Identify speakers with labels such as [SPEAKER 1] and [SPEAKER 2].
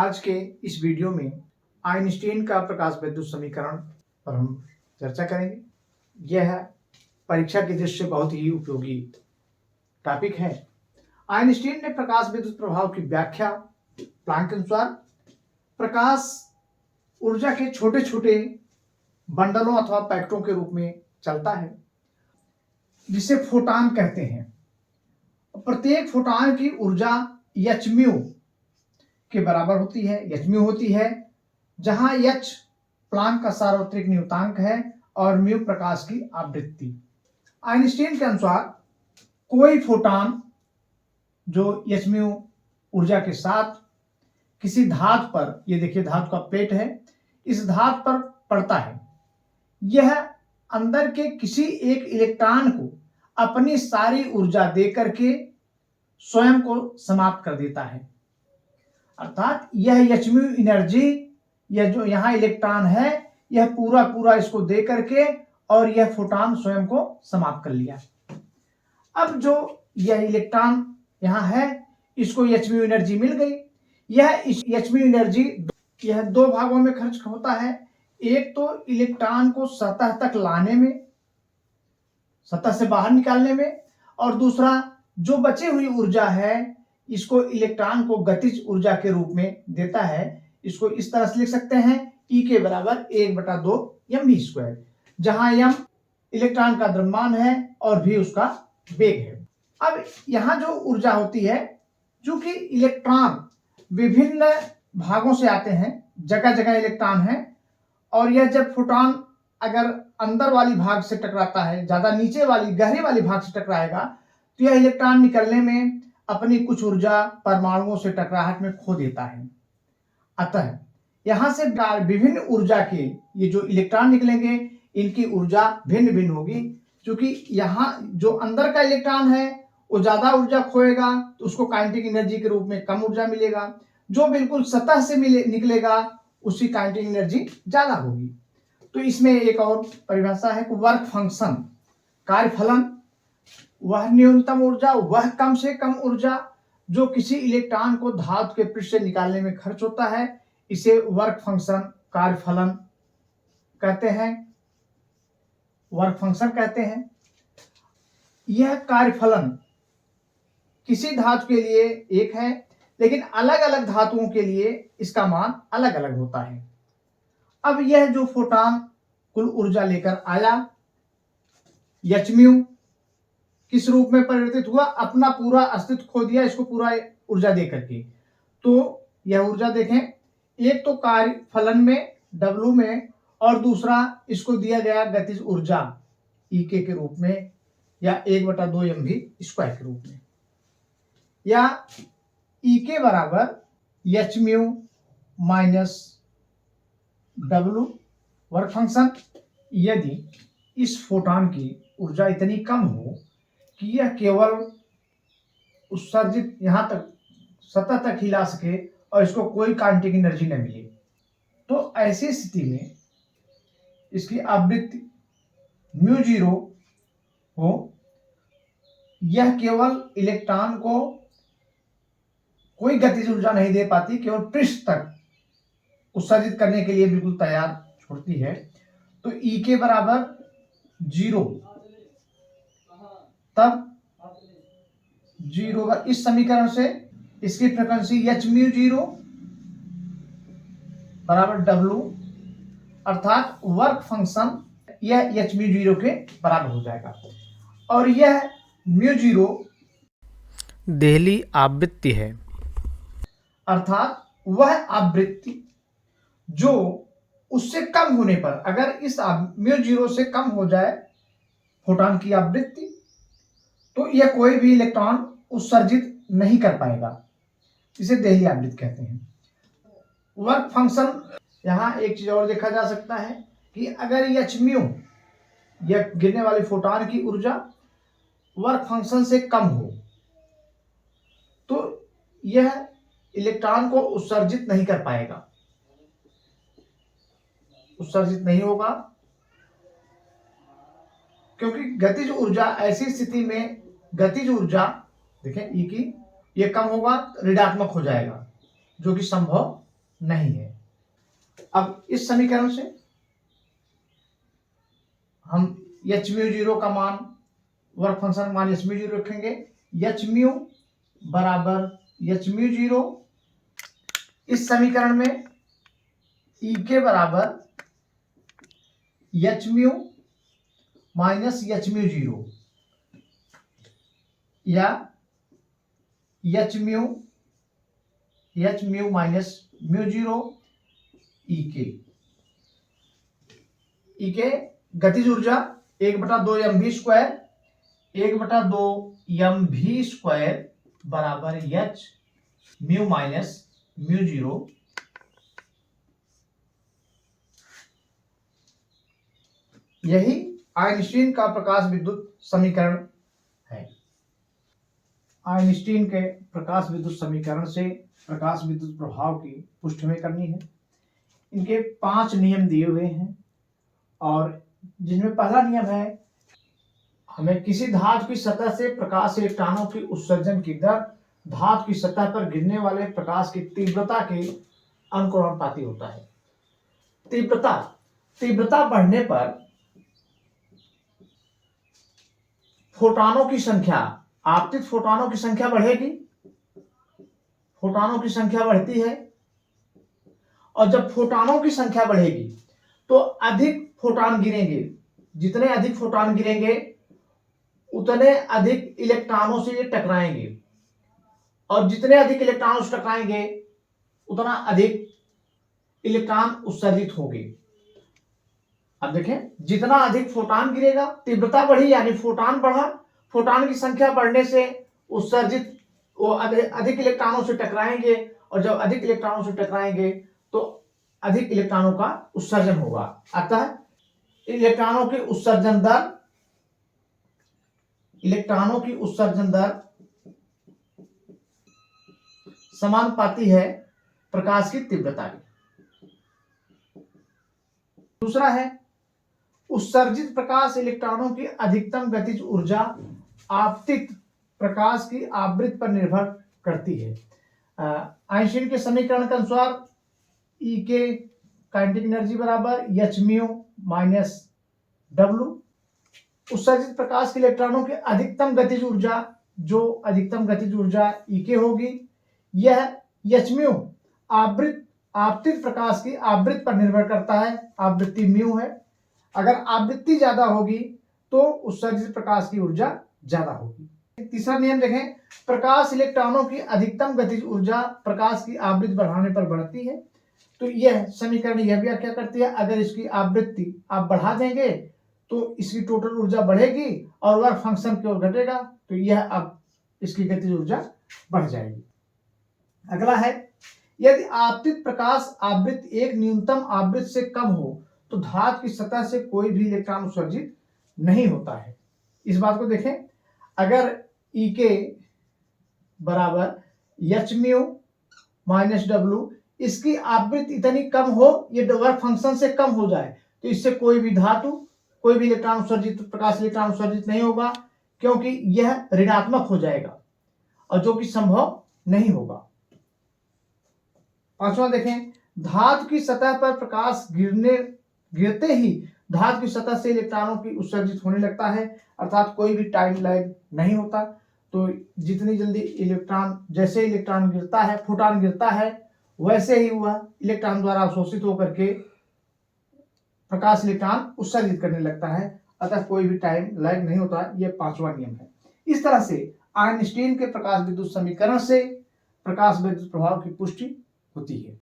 [SPEAKER 1] आज के इस वीडियो में आइंस्टीन का प्रकाश विद्युत समीकरण पर हम चर्चा करेंगे। यह परीक्षा की दृष्टि से बहुत ही उपयोगी टॉपिक है। आइंस्टीन ने प्रकाश विद्युत प्रभाव की व्याख्या प्लैंक के अनुसार प्रकाश ऊर्जा के छोटे छोटे बंडलों अथवा पैकेटों के रूप में चलता है, जिसे फोटॉन कहते हैं। प्रत्येक फोटॉन की ऊर्जा एच म्यू के बराबर होती है, एच म्यू होती है, जहां एच प्लैंक का सार्वत्रिक नियतांक है और म्यू प्रकाश की आवृत्ति। आइंस्टीन के अनुसार कोई फोटॉन जो एच म्यू ऊर्जा के साथ किसी धातु पर, ये देखिए धातु का प्लेट है, इस धातु पर पड़ता है, यह अंदर के किसी एक इलेक्ट्रॉन को अपनी सारी ऊर्जा देकर के स्वयं को समाप्त कर देता है। अर्थात यह एच म्यू एनर्जी, यह जो यहाँ इलेक्ट्रॉन है, यह पूरा इसको दे करके और यह फोटॉन स्वयं को समाप्त कर लिया। अब जो यह इलेक्ट्रॉन यहाँ है, इसको एच म्यू एनर्जी मिल गई। यह एच म्यू एनर्जी यह दो भागों में खर्च होता है। एक तो इलेक्ट्रॉन को सतह तक लाने में, सतह से बाहर निकालने में, और दूसरा जो बची हुई ऊर्जा है इसको इलेक्ट्रॉन को गतिज ऊर्जा के रूप में देता है। इसको इस तरह से लिख सकते हैं, E के बराबर 1/2 mv², जहां m इलेक्ट्रॉन का द्रव्यमान है और v उसका वेग है। अब यहां जो ऊर्जा होती है, चूंकि इलेक्ट्रॉन विभिन्न भागों से आते हैं, जगह जगह इलेक्ट्रॉन है, और यह जब फोटॉन अगर अंदर वाली भाग से टकराता है, ज्यादा नीचे वाली गहरे वाली भाग से टकराएगा, तो यह इलेक्ट्रॉन निकलने में अपनी कुछ ऊर्जा परमाणुओं से टकराहट में खो देता है। अतः यहां से विभिन्न ऊर्जा के ये जो इलेक्ट्रॉन निकलेंगे, इनकी ऊर्जा भिन्न भिन्न होगी। क्योंकि यहाँ जो अंदर का इलेक्ट्रॉन है वो ज्यादा ऊर्जा खोएगा, तो उसको काइनेटिक एनर्जी के रूप में कम ऊर्जा मिलेगा। जो बिल्कुल सतह से निकलेगा, उसकी काइनेटिक एनर्जी ज्यादा होगी। तो इसमें एक और परिभाषा है कि वर्क फंक्शन, कार्यफलन, वह न्यूनतम ऊर्जा, वह कम से कम ऊर्जा जो किसी इलेक्ट्रॉन को धातु के पृष्ठ से निकालने में खर्च होता है, इसे वर्क फंक्शन, कार्यफलन कहते हैं, वर्क फंक्शन कहते हैं। यह कार्यफलन किसी धातु के लिए एक है, लेकिन अलग अलग धातुओं के लिए इसका मान अलग अलग होता है। अब यह जो फोटॉन कुल ऊर्जा लेकर आया, एच म्यू किस रूप में परिवर्तित हुआ, अपना पूरा अस्तित्व खो दिया इसको पूरा ऊर्जा दे करके। तो यह ऊर्जा देखें, एक तो कार्यफलन में W में, और दूसरा इसको दिया गया गतिज ऊर्जा E के रूप में, या 1/2 mv² के रूप में, या E के बराबर H mu minus W work function. यदि इस फोटॉन की ऊर्जा इतनी कम हो कि यह केवल उत्सर्जित यहां तक सतह तक ही ला सके और इसको कोई काइनेटिक एनर्जी न मिले, तो ऐसी स्थिति में इसकी आवृत्ति μ0 हो। यह केवल इलेक्ट्रॉन को कोई गतिज ऊर्जा नहीं दे पाती, केवल पृष्ठ तक उत्सर्जित करने के लिए बिल्कुल तैयार छोड़ती है। तो E के बराबर 0, तब 0 इस समीकरण से इसकी फ्रीक्वेंसी एच म्यू 0 बराबर W, अर्थात वर्क फंक्शन यह एच म्यू 0 के बराबर हो जाएगा। और यह म्यू 0
[SPEAKER 2] देहली आवृत्ति है,
[SPEAKER 1] अर्थात वह आवृत्ति जो उससे कम होने पर, अगर इस म्यू 0 से कम हो जाए फोटॉन की आवृत्ति, तो यह कोई भी इलेक्ट्रॉन उत्सर्जित नहीं कर पाएगा। इसे देहली आवृत्ति कहते हैं। वर्क फंक्शन, यहां एक चीज और देखा जा सकता है कि अगर एच म्यू, यह गिरने वाली फोटॉन की ऊर्जा वर्क फंक्शन से कम हो, तो यह इलेक्ट्रॉन को उत्सर्जित नहीं कर पाएगा, उत्सर्जित नहीं होगा, क्योंकि गतिज ऊर्जा ऐसी स्थिति में, गतिज ऊर्जा देखें E की, ये कम होगा, ऋणात्मक हो जाएगा, जो कि संभव नहीं है। अब इस समीकरण से हम एच म्यू जीरो का मान, वर्क फंक्शन मान एच म्यू जीरो रखेंगे। एच म्यू बराबर एच म्यू जीरो, इस समीकरण में ई के बराबर H mu minus H mu zero, या H mu minus mu zero E के गतिज ऊर्जा 1/2 mv स्क्वायर, 1/2 mv स्क्वायर बराबर H mu minus mu zero. यही आइंस्टीन का प्रकाश विद्युत समीकरण है। आइंस्टीन के प्रकाश विद्युत समीकरण से प्रकाश विद्युत प्रभाव की पुष्टि हमें करनी है। इनके 5 नियम दिए हुए हैं, और जिनमें पहला नियम है, हमें किसी धातु की सतह से प्रकाश इलेक्ट्रॉनों की उत्सर्जन की दर धातु की सतह पर गिरने वाले प्रकाश की तीव्रता के अनुपाती होता है। तीव्रता बढ़ने पर फोटॉनों की संख्या, आपतित फोटॉनों की संख्या बढ़ेगी, फोटॉनों की संख्या बढ़ती है, और जब फोटॉनों की संख्या बढ़ेगी तो अधिक फोटॉन गिरेंगे। जितने अधिक फोटॉन गिरेंगे उतने अधिक इलेक्ट्रॉनों से ये टकराएंगे, और जितने अधिक इलेक्ट्रॉनों से टकराएंगे उतना अधिक इलेक्ट्रॉन उत्सर्जित होंगे। अब देखें, जितना अधिक फोटॉन गिरेगा, तीव्रता बढ़ी यानी फोटॉन बढ़ा, फोटॉन की संख्या बढ़ने से उत्सर्जित वो अधिक इलेक्ट्रॉनों से टकराएंगे, और जब अधिक इलेक्ट्रॉनों से टकराएंगे तो अधिक इलेक्ट्रॉनों का उत्सर्जन होगा। अतः इलेक्ट्रॉनों की उत्सर्जन दर समानुपाती है प्रकाश की तीव्रता की। दूसरा है, उत्सर्जित प्रकाश इलेक्ट्रॉनों की अधिकतम गतिज ऊर्जा आपतित प्रकाश की आवृत्ति पर निर्भर करती है। आइंस्टीन के समीकरण के अनुसार ई के काइनेटिक एनर्जी बराबर एच म्यू माइनस डब्ल्यू। उत्सर्जित प्रकाश के इलेक्ट्रॉनों की अधिकतम गतिज ऊर्जा, जो अधिकतम गतिज ऊर्जा ई के होगी, यह एच म्यू आपतित प्रकाश की आवृत्ति पर निर्भर करता है। आवृत्ति म्यू है। अगर आवृत्ति ज्यादा होगी तो उत्सर्जित प्रकाश की ऊर्जा ज्यादा होगी। तीसरा नियम देखें, प्रकाश इलेक्ट्रॉनों की अधिकतम गतिज ऊर्जा प्रकाश की आवृत्ति बढ़ाने पर बढ़ती है। तो यह समीकरण यह व्याख्या करती है, अगर इसकी आवृत्ति आप बढ़ा देंगे तो इसकी टोटल ऊर्जा बढ़ेगी और वर्क फंक्शन की ओर घटेगा, तो यह अब इसकी गतिज ऊर्जा बढ़ जाएगी। अगला है, यदि आपतित प्रकाश आवृत्ति एक न्यूनतम आवृत्ति से कम हो तो धातु की सतह से कोई भी इलेक्ट्रॉन उत्सर्जित नहीं होता है। इस बात को देखें, अगर ई के बराबर एच म्यू माइनस डब्ल्यू, इसकी आवृत्ति इतनी कम हो, ये वर्क फंक्शन से कम हो जाए, तो इससे कोई भी धातु, कोई भी इलेक्ट्रॉन उत्सर्जित, प्रकाश इलेक्ट्रॉन उत्सर्जित नहीं होगा, क्योंकि यह ऋणात्मक हो जाएगा, और जो कि संभव नहीं होगा। पांचवा देखें, धातु की सतह पर प्रकाश गिरते ही धातु की सतह से इलेक्ट्रॉनों की उत्सर्जित होने लगता है, अर्थात कोई भी टाइम लैग नहीं होता। तो जितनी जल्दी जैसे इलेक्ट्रॉन गिरता है, फोटॉन गिरता है, वैसे ही वह इलेक्ट्रॉन द्वारा अवशोषित होकर के प्रकाश इलेक्ट्रॉन उत्सर्जित करने लगता है, अतः कोई भी टाइम लैग नहीं होता। यह 5वां नियम है। इस तरह से आइंस्टीन के प्रकाश विद्युत समीकरण से प्रकाश विद्युत प्रभाव की पुष्टि होती है।